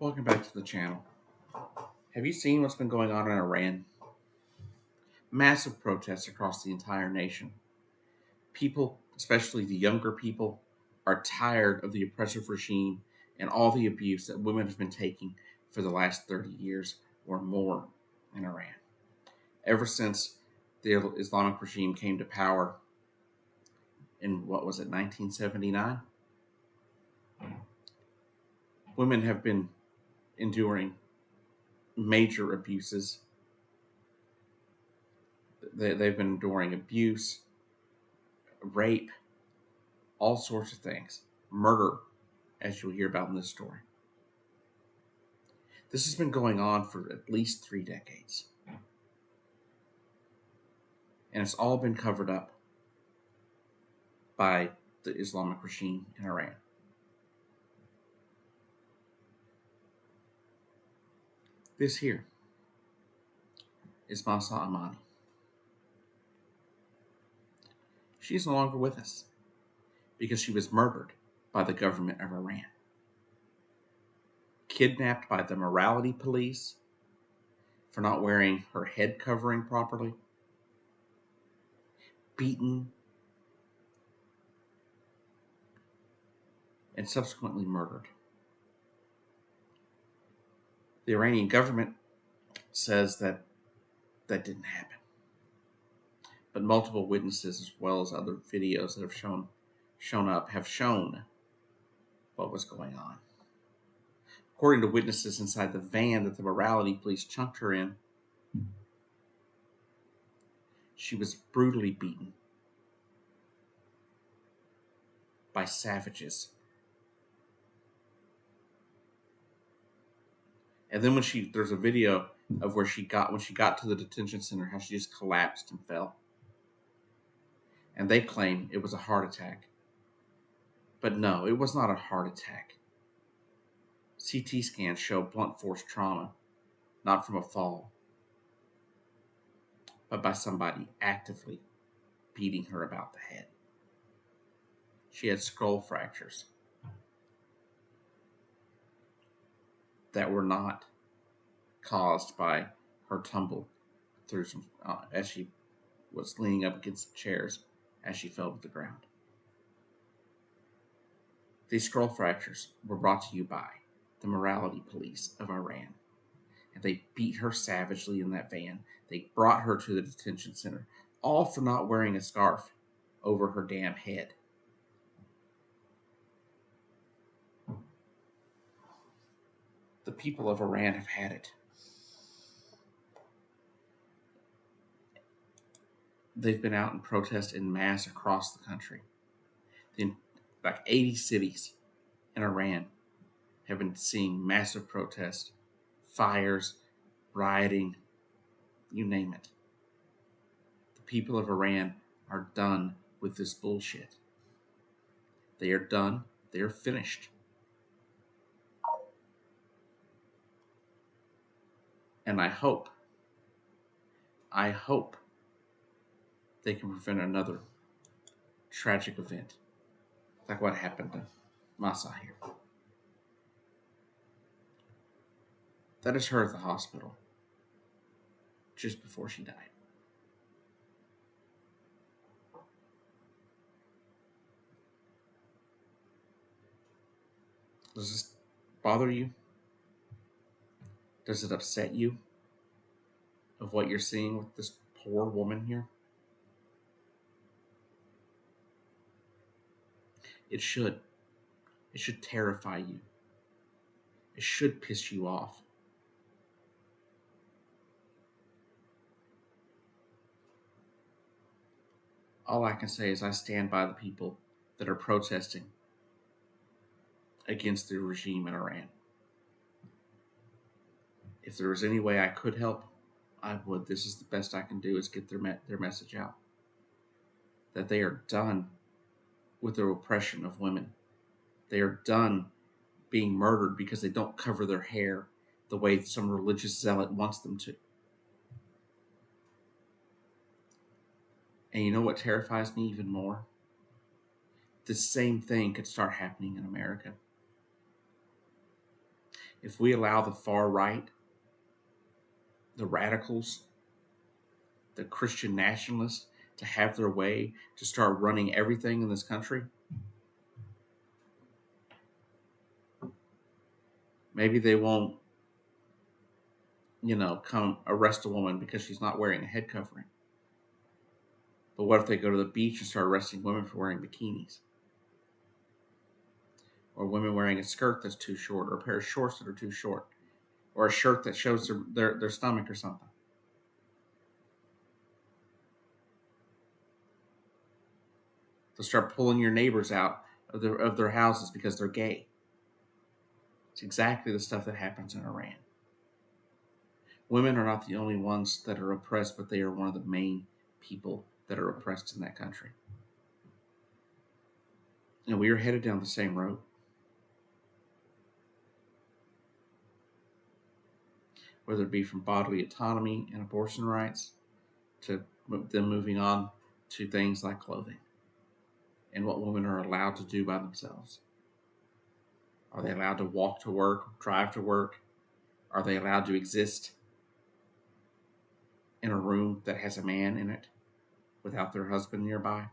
Welcome back to the channel. Have you seen what's been going on in Iran? Massive protests across the entire nation. People, especially the younger people, are tired of the oppressive regime and all the abuse that women have been taking for the last 30 years or more in Iran. Ever since the Islamic regime came to power in, 1979? Women have been enduring major abuses. They've been enduring abuse, rape, all sorts of things, murder, as you'll hear about in this story. This has been going on for at least 3 decades, and it's all been covered up by the Islamic regime in Iran. This here is Mahsa Amini. She is no longer with us because she was murdered by the government of Iran, kidnapped by the morality police for not wearing her head covering properly, beaten, and subsequently murdered. The Iranian government says that that didn't happen, but multiple witnesses, as well as other videos that have shown up, have shown what was going on. According to witnesses inside the van that the morality police chunked her in, she was brutally beaten by savages. And then there's a video of when she got to the detention center, how she just collapsed and fell. And they claim it was a heart attack. But no, it was not a heart attack. CT scans show blunt force trauma, not from a fall, but by somebody actively beating her about the head. She had skull fractures that were not caused by her tumble through as she was leaning up against chairs as she fell to the ground. These skull fractures were brought to you by the morality police of Iran. And they beat her savagely in that van. They brought her to the detention center, all for not wearing a scarf over her damn head. The people of Iran have had it. They've been out in protest in mass across the country. Like 80 cities in Iran have been seeing massive protests, fires, rioting, you name it. The people of Iran are done with this bullshit. They are done. They are finished. And I hope they can prevent another tragic event like what happened to Mahsa here. That is her at the hospital just before she died. Does this bother you? Does it upset you of what you're seeing with this poor woman here? It should. It should terrify you. It should piss you off. All I can say is I stand by the people that are protesting against the regime in Iran. If there was any way I could help, I would. This is the best I can do, is get their message out. That they are done with the oppression of women. They are done being murdered because they don't cover their hair the way some religious zealot wants them to. And you know what terrifies me even more? The same thing could start happening in America. If we allow the far right, the radicals, the Christian nationalists to have their way, to start running everything in this country, maybe they won't, come arrest a woman because she's not wearing a head covering. But what if they go to the beach and start arresting women for wearing bikinis? Or women wearing a skirt that's too short, or a pair of shorts that are too short, or a shirt that shows their stomach or something. They'll start pulling your neighbors out of their houses because they're gay. It's exactly the stuff that happens in Iran. Women are not the only ones that are oppressed, but they are one of the main people that are oppressed in that country. And we are headed down the same road. Whether it be from bodily autonomy and abortion rights to them moving on to things like clothing and what women are allowed to do by themselves. Are they allowed to walk to work, drive to work? Are they allowed to exist in a room that has a man in it without their husband nearby?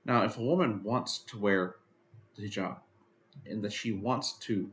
Now, if a woman wants to wear the hijab and that she wants to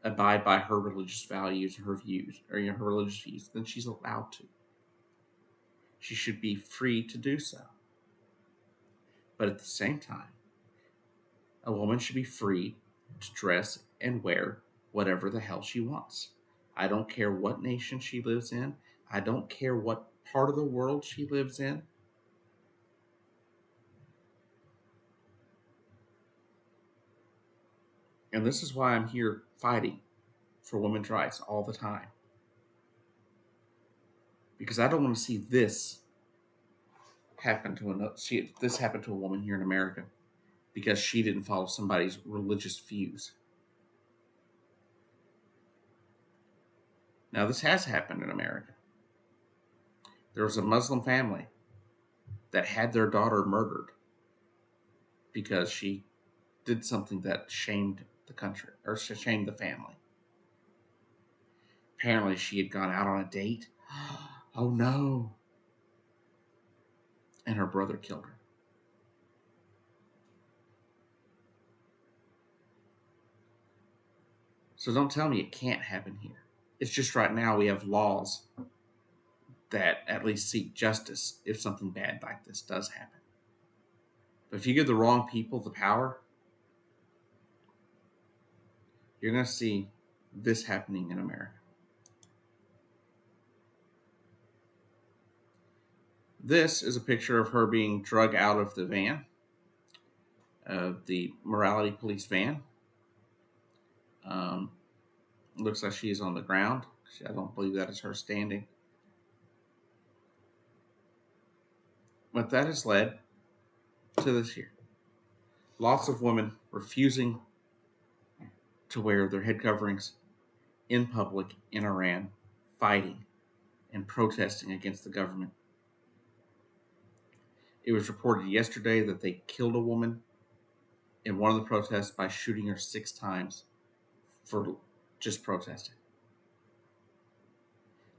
abide by her religious values, her views, or her religious views, then she's allowed to. She should be free to do so. But at the same time, a woman should be free to dress and wear whatever the hell she wants. I don't care what nation she lives in. I don't care what part of the world she lives in. And this is why I'm here fighting for women's rights all the time. Because I don't want to see this happen to a woman here in America because she didn't follow somebody's religious views. Now, this has happened in America. There was a Muslim family that had their daughter murdered because she did something that shamed the country or shamed the family. Apparently, she had gone out on a date. Oh no. And her brother killed her. So don't tell me it can't happen here. It's just right now we have laws that at least seek justice if something bad like this does happen. But if you give the wrong people the power, you're going to see this happening in America. This is a picture of her being dragged out of the van, the morality police van. Looks like she is on the ground. I don't believe that is her standing. But that has led to this here. Lots of women refusing to wear their head coverings in public in Iran, fighting and protesting against the government. It was reported yesterday that they killed a woman in one of the protests by shooting her 6 times for just protesting,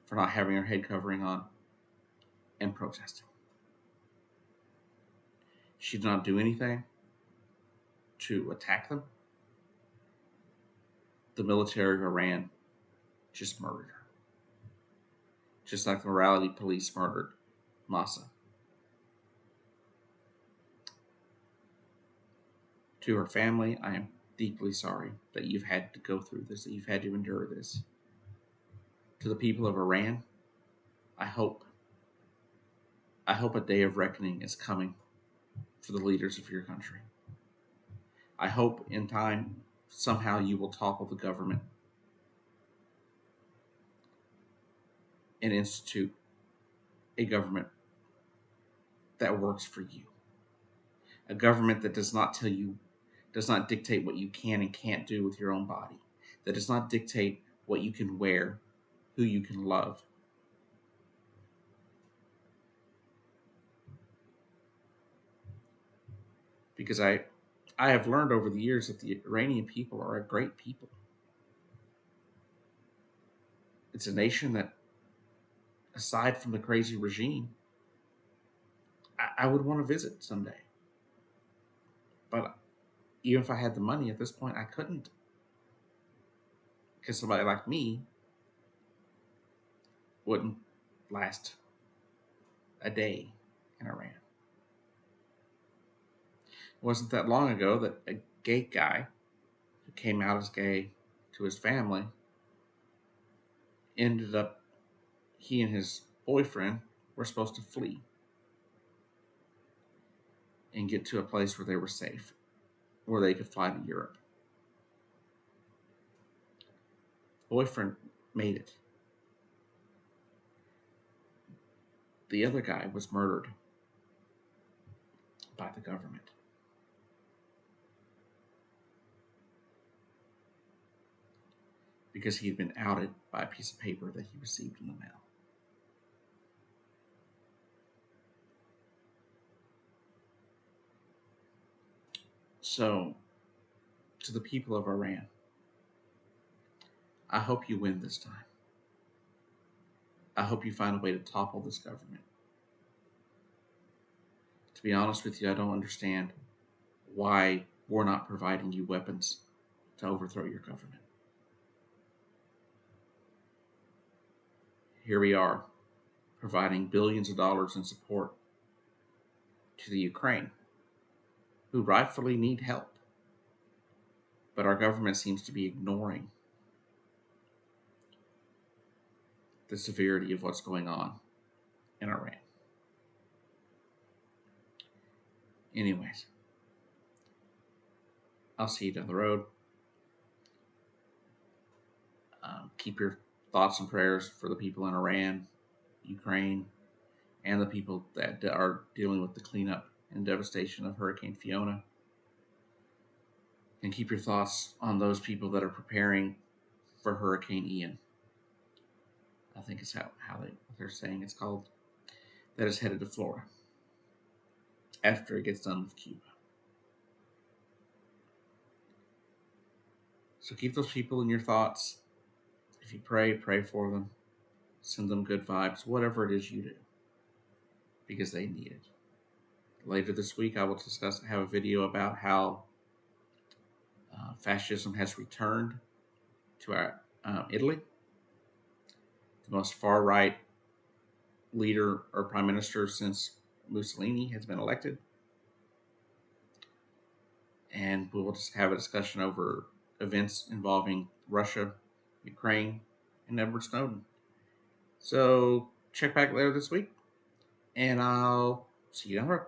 for not having her head covering on and protesting. She did not do anything to attack them. The military of Iran just murdered her. Just like the morality police murdered Mahsa. To her family, I am deeply sorry that you've had to go through this, that you've had to endure this. To the people of Iran, I hope a day of reckoning is coming for the leaders of your country. I hope in time somehow you will topple the government and institute a government that works for you. A government that does not dictate what you can and can't do with your own body. That does not dictate what you can wear, who you can love. because I have learned over the years that the Iranian people are a great people. It's a nation that, aside from the crazy regime, I would want to visit someday. But even if I had the money at this point, I couldn't, because somebody like me wouldn't last a day in Iran. It wasn't that long ago that a gay guy who came out as gay to his family ended up, he and his boyfriend were supposed to flee and get to a place where they were safe, where they could fly to Europe. The boyfriend made it. The other guy was murdered by the government. Because he had been outed by a piece of paper that he received in the mail. So, to the people of Iran, I hope you win this time. I hope you find a way to topple this government. To be honest with you, I don't understand why we're not providing you weapons to overthrow your government. Here we are, providing billions of dollars in support to the Ukraine, who rightfully need help. But our government seems to be ignoring the severity of what's going on in Iran. Anyways, I'll see you down the road. Keep your thoughts and prayers for the people in Iran, Ukraine, and the people that are dealing with the cleanup and devastation of Hurricane Fiona. And keep your thoughts on those people that are preparing for Hurricane Ian. I think it's how they're saying it's called. That is headed to Florida after it gets done with Cuba. So keep those people in your thoughts. If you pray, pray for them. Send them good vibes, whatever it is you do, because they need it. Later this week, I will have a video about how fascism has returned to our Italy. The most far-right leader or prime minister since Mussolini has been elected. And we will just have a discussion over events involving Russia, Ukraine, and Edward Snowden. So check back later this week, and I'll see you down the road.